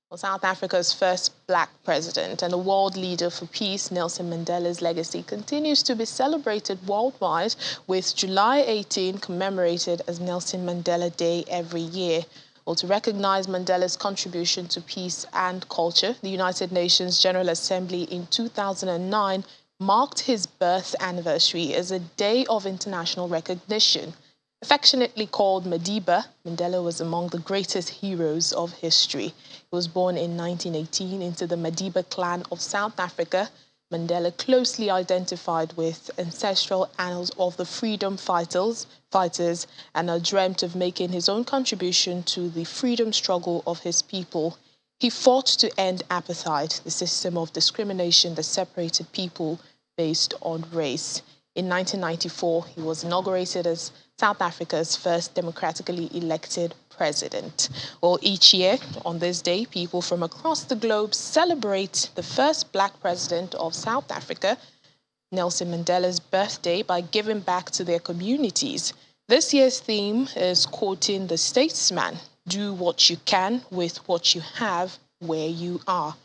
Well, South Africa's first black president and a world leader for peace, Nelson Mandela's legacy continues to be celebrated worldwide, with July 18 commemorated as Nelson Mandela Day every year. Well, to recognize Mandela's contribution to peace and culture, the United Nations General Assembly in 2009 marked his birth anniversary as a day of international recognition. Affectionately called Madiba, Mandela was among the greatest heroes of history. He was born in 1918 into the Madiba clan of South Africa. Mandela closely identified with ancestral annals of the freedom fighters and dreamt of making his own contribution to the freedom struggle of his people. He fought to end apartheid, the system of discrimination that separated people based on race. In 1994, he was inaugurated as South Africa's first democratically elected president. Well, each year on this day, people from across the globe celebrate the first black president of South Africa, Nelson Mandela's birthday, by giving back to their communities. This year's theme is quoting the statesman: do what you can with what you have where you are.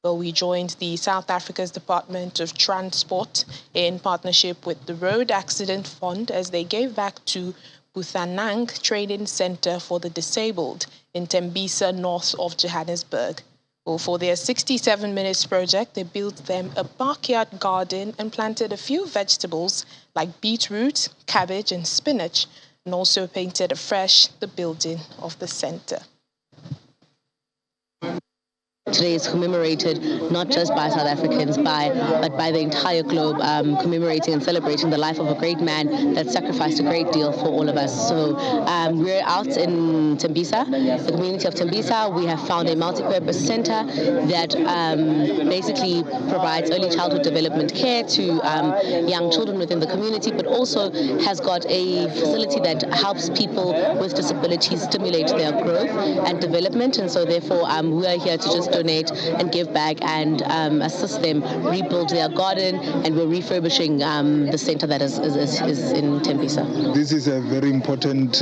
Well, we joined the South Africa's Department of Transport in partnership with the Road Accident Fund as they gave back to Buthanang Training Center for the Disabled in Tembisa, north of Johannesburg. Well, for their 67 Minutes project, they built them a backyard garden and planted a few vegetables like beetroot, cabbage, and spinach, and also painted afresh the building of the center. Today is commemorated not just by South Africans, but by the entire globe, commemorating and celebrating the life of a great man that sacrificed a great deal for all of us. So we're out in Tembisa, the community of Tembisa. We have found a multi-purpose center that basically provides early childhood development care to young children within the community, but also has got a facility that helps people with disabilities stimulate their growth and development. And so therefore we are here to just donate and give back and assist them rebuild their garden, and we're refurbishing the center that is in Tembisa. This is a very important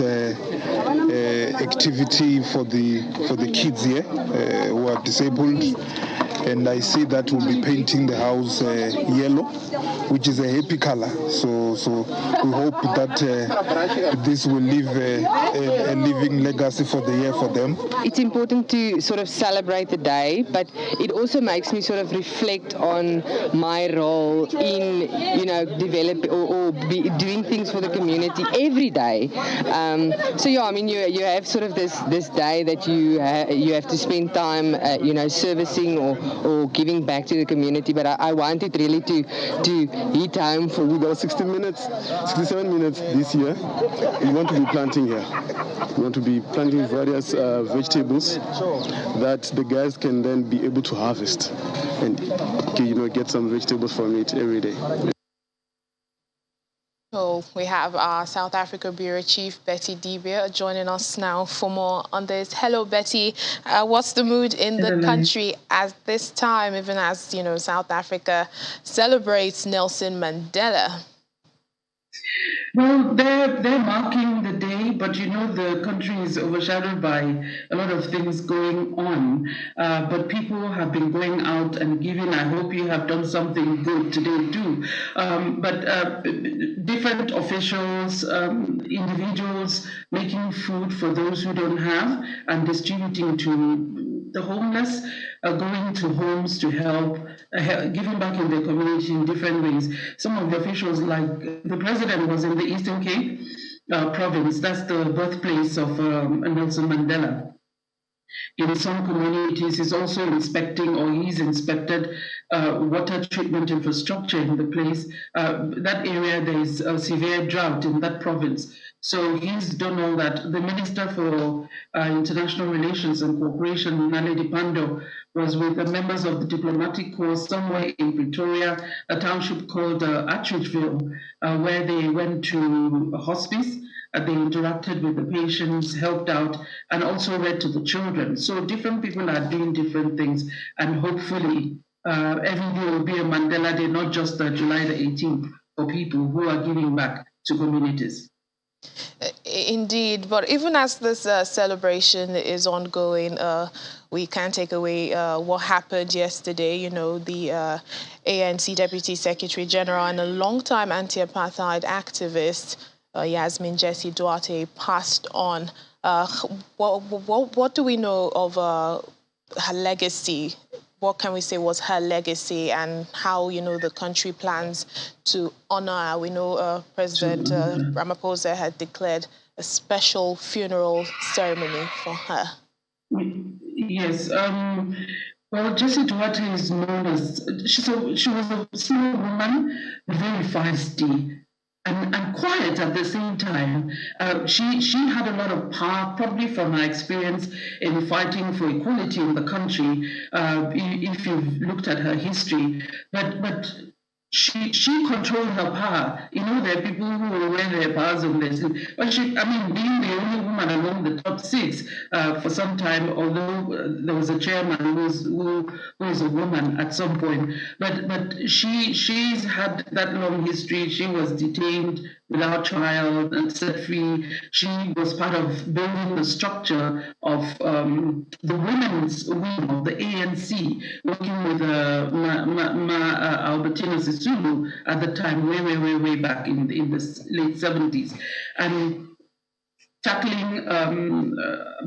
activity for the kids here who are disabled, and I see that we'll be painting the house yellow, which is a happy color. So we hope that this will leave a living legacy for the year for them. It's important to sort of celebrate the day, but it also makes me sort of reflect on my role in, develop or be doing things for the community every day. So yeah, I mean, you have sort of this day that you have to spend time, servicing or giving back to the community. But I wanted really to hit home for. We got 67 minutes this year. We want to be planting here. We want to be planting various vegetables that the guys can then be able to harvest and get some vegetables from it every day. So we have our South Africa Bureau Chief, Betty Dibia, joining us now for more on this. Hello, Betty. What's the mood in the country at this time, even as, South Africa celebrates Nelson Mandela? Well, they're marking the day, but the country is overshadowed by a lot of things going on. But people have been going out and giving. I hope you have done something good today too. But different officials, individuals making food for those who don't have and distributing to the homeless, going to homes to help, giving back in the community in different ways. Some of the officials, like the president, was in the Eastern Cape province. That's the birthplace of Nelson Mandela. In some communities, he's also inspected water treatment infrastructure in the place. That area, there is a severe drought in that province. So he's done all that. The Minister for International Relations and Cooperation, Naledi Pandor, was with the members of the diplomatic corps somewhere in Pretoria, a township called Atteridgeville, where they went to a hospice. They interacted with the patients, helped out, and also read to the children. So different people are doing different things, and hopefully every day will be a Mandela Day, not just July the 18th, for people who are giving back to communities. Indeed, but even as this celebration is ongoing, we can't take away what happened yesterday. You know, the ANC Deputy Secretary General and a longtime anti-apartheid activist, Yasmin Jesse Duarte, passed on. Uh, what do we know of her legacy? What can we say was her legacy, and how, you know, the country plans to honor her? We know President Ramaphosa had declared a special funeral ceremony for her. Yes. Well, Jessie Duarte is known as she was a small woman, very feisty, and quiet at the same time. She had a lot of power, probably from her experience in fighting for equality in the country. If you've looked at her history, but she controlled her power. You know, there are people who will wear their powers on their sleeve. But being the only woman among the top six for some time, although there was a chairman who was a woman at some point, but she's had that long history. She was detained without trial and set free. She was part of building the structure of the women's wing of the ANC, working with Albertina Sisulu at the time, way back in the late 70s. And tackling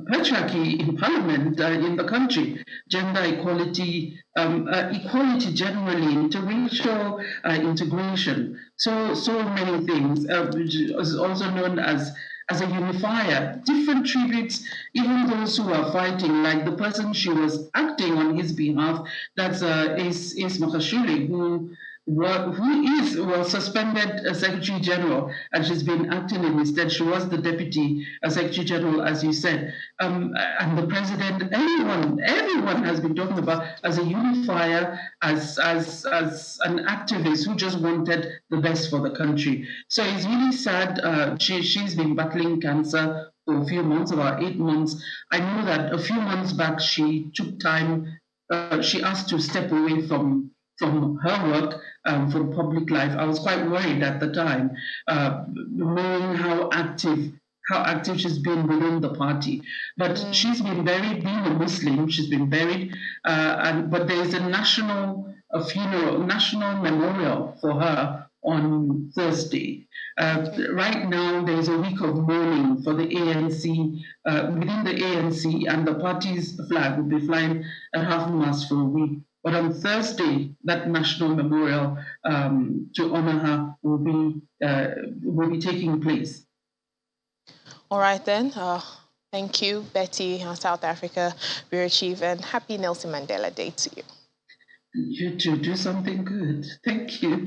patriarchy in parliament in the country, gender equality, equality generally, interracial integration, so many things. Which is also known as a unifier. Different tributes, even those who are fighting, like the person she was acting on his behalf, that's Ace Makashule, who was suspended Secretary General, and she's been acting in instead. She was the Deputy Secretary General, as you said. And the President, everyone has been talking about as a unifier, as an activist who just wanted the best for the country. So it's really sad. She's been battling cancer for a few months, about 8 months. I know that a few months back she took time. She asked to step away from her work, from public life. I was quite worried at the time, knowing how active she's been within the party. But she's been buried, being a Muslim, she's been buried, but there is a national memorial for her on Thursday. Right now, there is a week of mourning for the ANC, within the ANC, and the party's flag will be flying at half-mast for a week. But on Thursday, that national memorial to honor her will be taking place. All right then. Thank you, Betty, our South Africa Bureau Chief, and happy Nelson Mandela Day to you. You too. Do something good. Thank you.